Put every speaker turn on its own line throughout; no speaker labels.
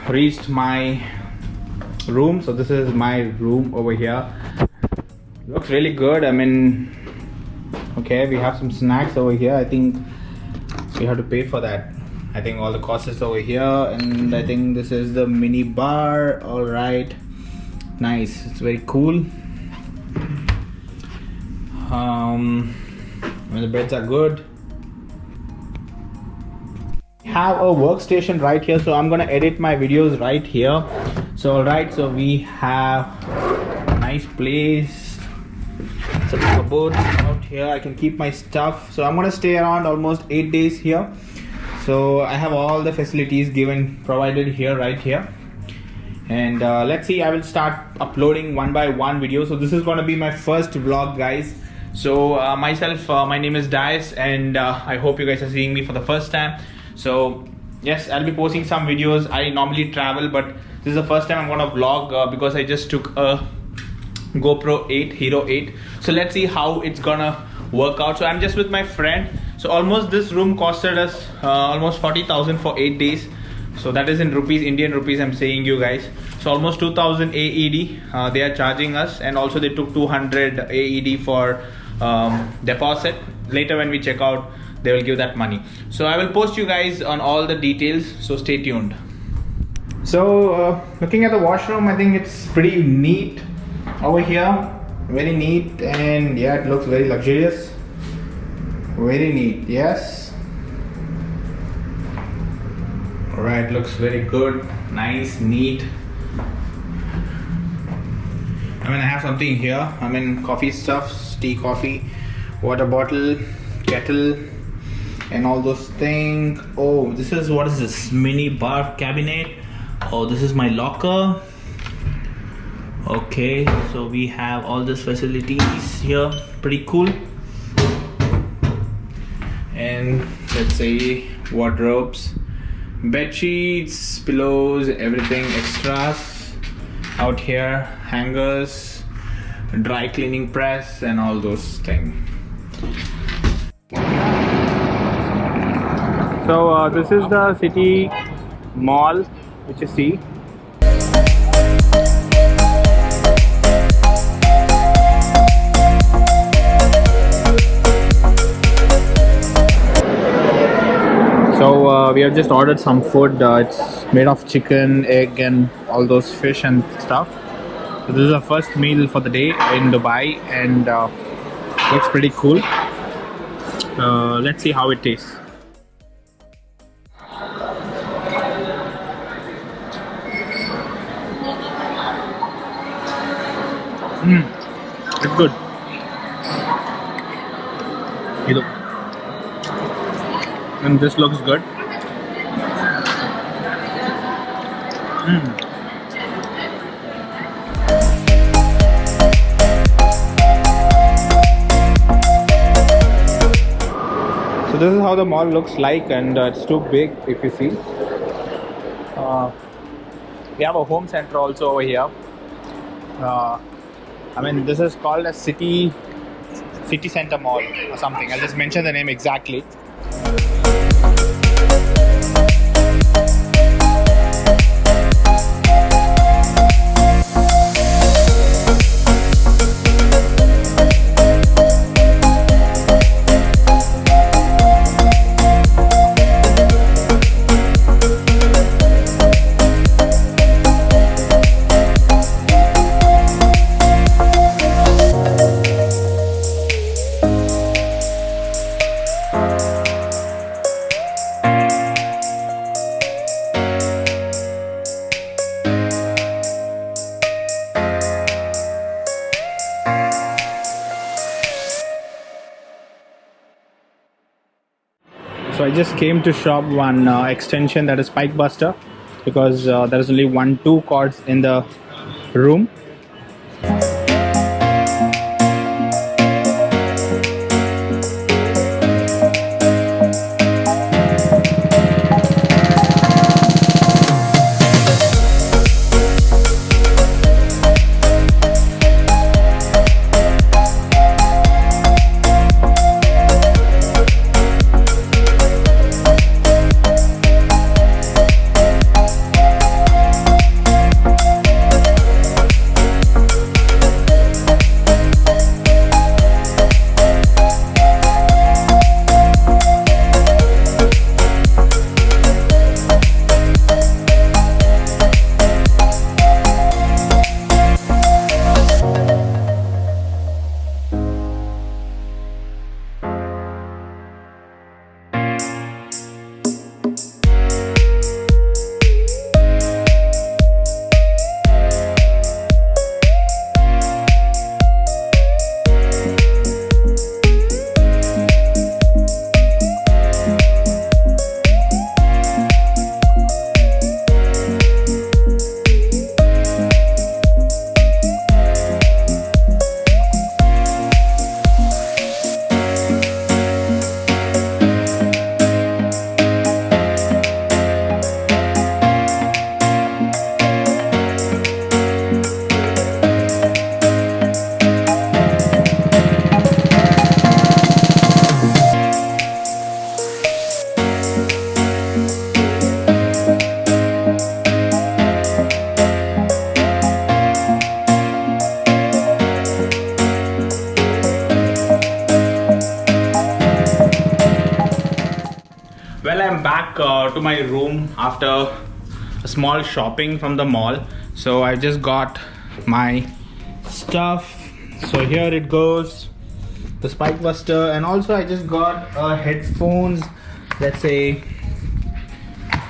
reached my room. So this is my room over here. Looks really good. I mean, okay, we have some snacks over here. I think we have to pay for that. I think all the cost is over here, and I think this is the mini bar. All right, nice. It's very cool. The beds are good. Have a workstation right here, so I'm gonna edit my videos right here. So alright, so we have a nice place, some cupboards out here. I can keep my stuff. So I'm gonna stay around almost 8 days here, so I have all the facilities provided here right here. And let's see, I will start uploading one by one video. So this is gonna be my first vlog, guys. So my name is Dias, and I hope you guys are seeing me for the first time. So yes, I'll be posting some videos. I normally travel, but this is the first time I'm gonna vlog because I just took a GoPro 8 Hero 8. So let's see how it's gonna work out. So I'm just with my friend. So almost this room costed us almost 40,000 for 8 days. So that is in rupees, Indian rupees I'm saying you guys. So almost 2,000 AED they are charging us, and also they took 200 AED for deposit. Later when we check out, they will give that money. So I will post you guys on all the details, so stay tuned. So looking at the washroom, I think it's pretty neat over here, very neat, and yeah, it looks very luxurious, very neat. Yes, all right, looks very good, nice, neat. I mean, I have something here. I mean, coffee stuffs, tea, coffee, water bottle, kettle, and all those things. Oh, what is this? Mini bar cabinet. Oh, this is my locker. Okay, so we have all these facilities here. Pretty cool. And let's say wardrobes, bed sheets, pillows, everything extras. Out here, hangers, dry cleaning press, and all those things. So this is the city mall which you see. So we have just ordered some food. It's made of chicken, egg, and all those fish and stuff. So this is our first meal for the day in Dubai, and looks pretty cool. Let's see how it tastes. It's good. You look. And this looks good. So this is how the mall looks like, and it's too big if you see. We have a home center also over here. I mean, this is called a city center mall or something. I'll just mention the name exactly. So I just came to shop one extension, that is Spike Buster, because there is only 2 cords in the room. back to my room after a small shopping from the mall. So I just got my stuff. So here it goes, the Spike Buster, and also I just got headphones. Let's say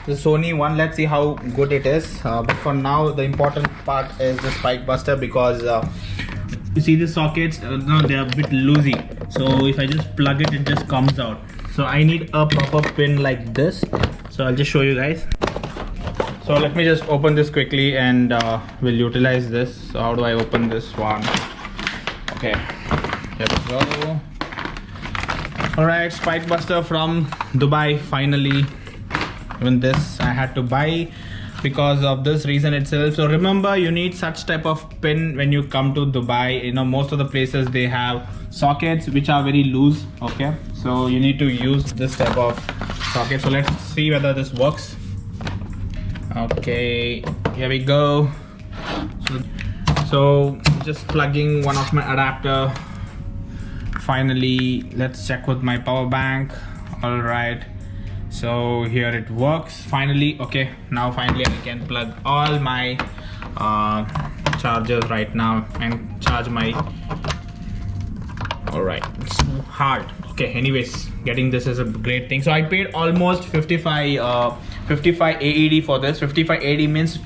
the Sony one. Let's see how good it is. But for now, the important part is the Spike Buster, because you see the sockets, no, they are a bit loosey. So if I just plug it, it just comes out. So I need a proper pin like this. So I'll just show you guys. So let me just open this quickly, and we'll utilize this. So how do I open this one? Okay, here we go. Alright, Spike Buster from Dubai, finally. Even this I had to buy because of this reason itself. So remember, you need such type of pin when you come to Dubai. You know, most of the places they have sockets which are very loose. Okay, so you need to use this type of socket. So let's see whether this works. Okay, here we go. So just plugging one of my adapter. Finally, let's check with my power bank. All right, so here it works finally. Okay, now finally I can plug all my chargers right now and charge my. All right, it's hard. Okay, anyways, getting this is a great thing. So I paid almost 55 AED for this. 55 AED means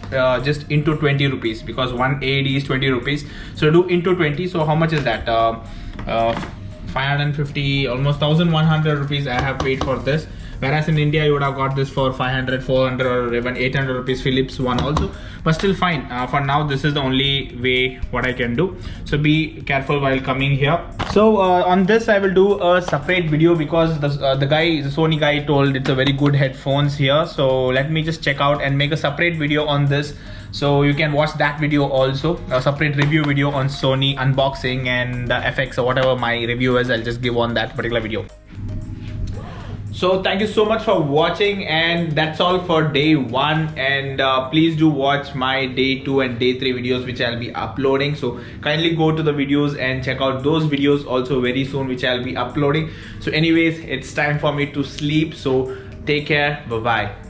just into 20 rupees, because one AED is 20 rupees. So do into 20. So how much is that? 550, almost 1100 rupees I have paid for this. Whereas in India you would have got this for 500, 400 or even 800 rupees, Philips one also. But still fine. For now this is the only way what I can do. So be careful while coming here. So on this I will do a separate video, because the Sony guy told it's a very good headphones here. So let me just check out and make a separate video on this. So you can watch that video also, a separate review video on Sony unboxing and FX or whatever my review is. I'll just give on that particular video. So thank you so much for watching, and that's all for day 1. And please do watch my day 2 and day 3 videos which I'll be uploading. So kindly go to the videos and check out those videos also very soon, which I'll be uploading. So anyways, it's time for me to sleep. So take care. Bye bye.